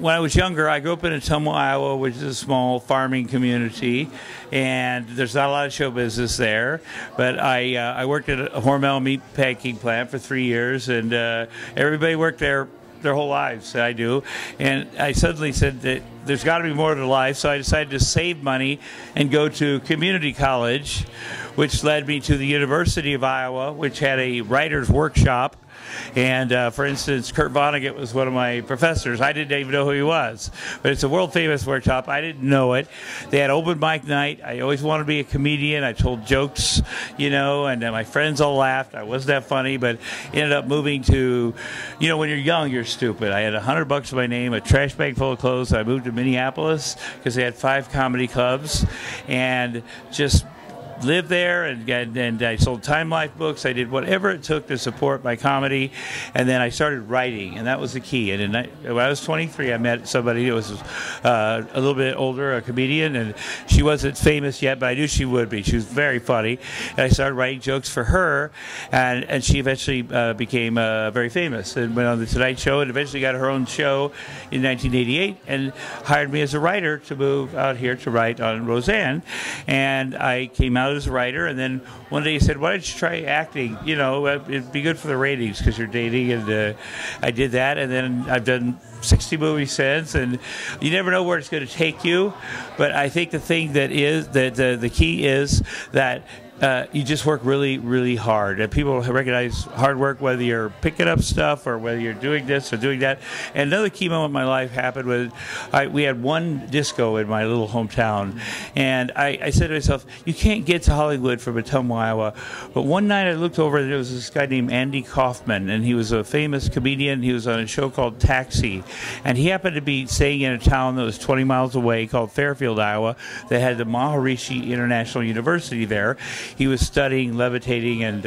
when I was younger, I grew up in Ottumwa, Iowa, which is a small farming community, and there's not a lot of show business there. But I worked at a Hormel meat packing plant for 3 years, and everybody worked there their whole lives. I do, and I suddenly said that there's got to be more to life, so I decided to save money and go to community college, which led me to the University of Iowa, which had a writer's workshop. And for instance, Kurt Vonnegut was one of my professors. I didn't even know who he was, but it's a world famous workshop. I didn't know it. They had open mic night. I always wanted to be a comedian. I told jokes, and my friends all laughed. I wasn't that funny, but ended up moving to, when you're young, you're stupid. I had $100 to my name, a trash bag full of clothes. I moved to Minneapolis because they had 5 comedy clubs, and just lived there, and I sold Time Life books. I did whatever it took to support my comedy, and then I started writing, and that was the key. And when I was 23, I met somebody who was a little bit older, a comedian, and she wasn't famous yet, but I knew she would be. She was very funny, and I started writing jokes for her, and she eventually became very famous and went on the Tonight Show, and eventually got her own show in 1988 and hired me as a writer to move out here to write on Roseanne. And I came out as a writer, and then one day he said, why don't you try acting? It'd be good for the ratings because you're dating. And I did that, and then I've done 60 movies since, and you never know where it's going to take you. But I think the thing that is the key is that you just work really, really hard. And people recognize hard work, whether you're picking up stuff or whether you're doing this or doing that. And another key moment in my life happened when we had one disco in my little hometown. And I said to myself, you can't get to Hollywood from Ottumwa, Iowa. But one night I looked over, and there was this guy named Andy Kaufman, and he was a famous comedian. He was on a show called Taxi. And he happened to be staying in a town that was 20 miles away called Fairfield, Iowa, that had the Maharishi International University there. He was studying levitating and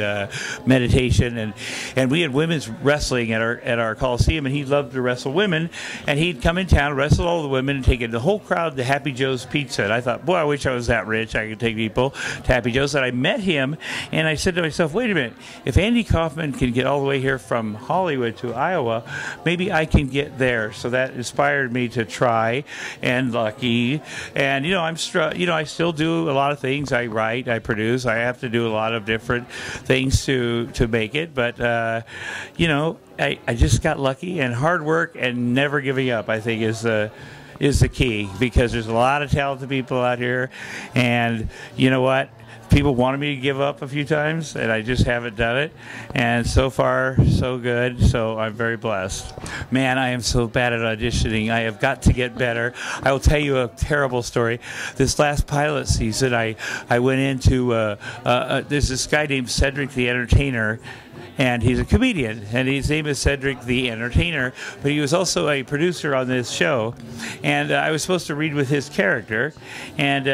meditation, and we had women's wrestling at our Coliseum, and he loved to wrestle women, and he'd come in town, wrestle all the women, and take the whole crowd to Happy Joe's Pizza. And I thought, boy, I wish I was that rich. I could take people to Happy Joe's. And I met him, and I said to myself, wait a minute, if Andy Kaufman can get all the way here from Hollywood to Iowa, maybe I can get there. So that inspired me to try, and lucky. And I still do a lot of things. I write, I produce, I have to do a lot of different things to make it, but I just got lucky, and hard work and never giving up, I think, is the key, because there's a lot of talented people out here, and you know what? People wanted me to give up a few times, and I just haven't done it. And so far, so good. So I'm very blessed. Man, I am so bad at auditioning. I have got to get better. I will tell you a terrible story. This last pilot season, I went into, there's this guy named Cedric the Entertainer, and he's a comedian, and his name is Cedric the Entertainer, but he was also a producer on this show, and I was supposed to read with his character, and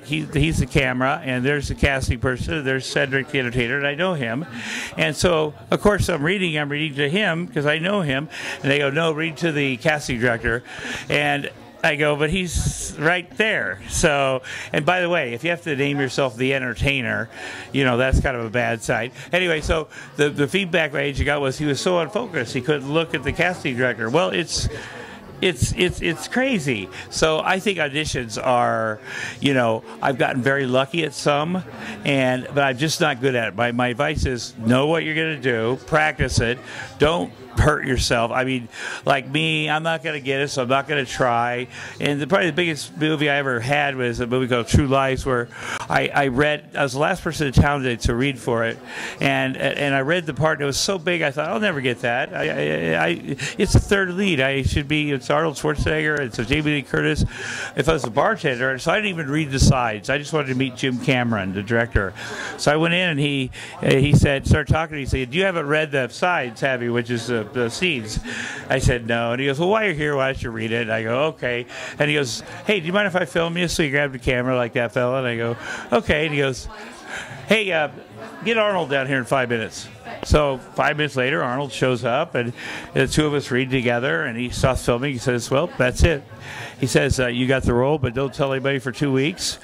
he's the camera, and there's the casting person, there's Cedric the Entertainer, and I know him, and so of course I'm reading to him because I know him, and they go, no, read to the casting director, and I go, but he's right there. So, and by the way, if you have to name yourself the Entertainer, that's kind of a bad sign. Anyway, so the feedback my agent got was he was so unfocused he couldn't look at the casting director. Well, it's crazy. So I think auditions are, I've gotten very lucky at some, but I'm just not good at it. My advice is know what you're going to do, practice it, don't hurt yourself. I mean, like me, I'm not going to get it, so I'm not going to try. And probably the biggest movie I ever had was a movie called True Lies, where I was the last person in town to read for it, and I read the part, and it was so big, I thought, I'll never get that. It's the third lead. It's Arnold Schwarzenegger, it's Jamie Lee Curtis. If I was a bartender, so I didn't even read the sides. I just wanted to meet Jim Cameron, the director. So I went in, and he started talking to me. He said, you haven't read the sides, have you? Which is the scenes. I said no, and he goes, well, while you're here, why don't you read it? And I go, okay. And he goes, hey, do you mind if I film you? So he grabbed the camera like that fella, and I go, okay. And he goes, hey, get Arnold down here in 5 minutes. So 5 minutes later, Arnold shows up, and the two of us read together, and he stops filming. He says, well, that's it. He says, you got the role, but don't tell anybody for 2 weeks.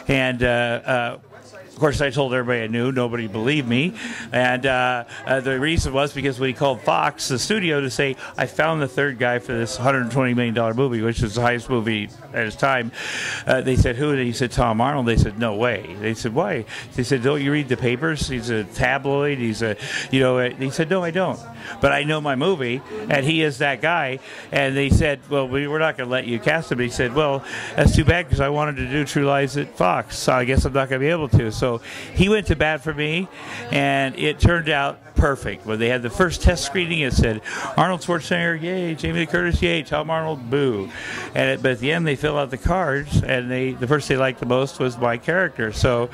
And Of course, I told everybody I knew. Nobody believed me. And the reason was because when he called Fox, the studio, to say, I found the third guy for this $120 million movie, which was the highest movie at his time, they said, who? And he said, Tom Arnold. They said, no way. They said, why? They said, don't you read the papers? He's a tabloid. He's a, you know, he said, no, I don't. But I know my movie, and he is that guy. And they said, well, we're not going to let you cast him. He said, well, that's too bad because I wanted to do True Lies at Fox, so I guess I'm not going to be able to. So he went to bat for me, and it turned out perfect. When they had the first test screening, it said, Arnold Schwarzenegger, yay, Jamie Lee Curtis, yay, Tom Arnold, boo. But at the end, they fill out the cards, and the person they liked the most was my character. So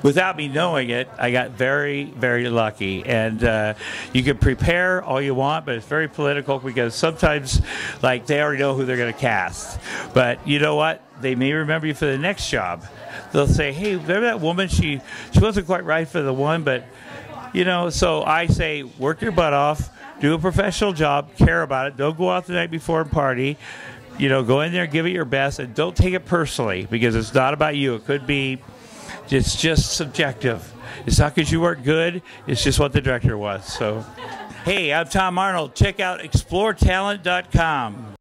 without me knowing it, I got very, very lucky. And you can prepare all you want, but it's very political because sometimes, like, they already know who they're going to cast. But you know what? They may remember you for the next job. They'll say, hey, remember that woman? She wasn't quite right for the one, but, you know, so I say, work your butt off, do a professional job, care about it. Don't go out the night before and party. You know, go in there, give it your best, and don't take it personally because it's not about you. It could be, it's just subjective. It's not because you weren't good. It's just what the director was. So, hey, I'm Tom Arnold. Check out exploretalent.com.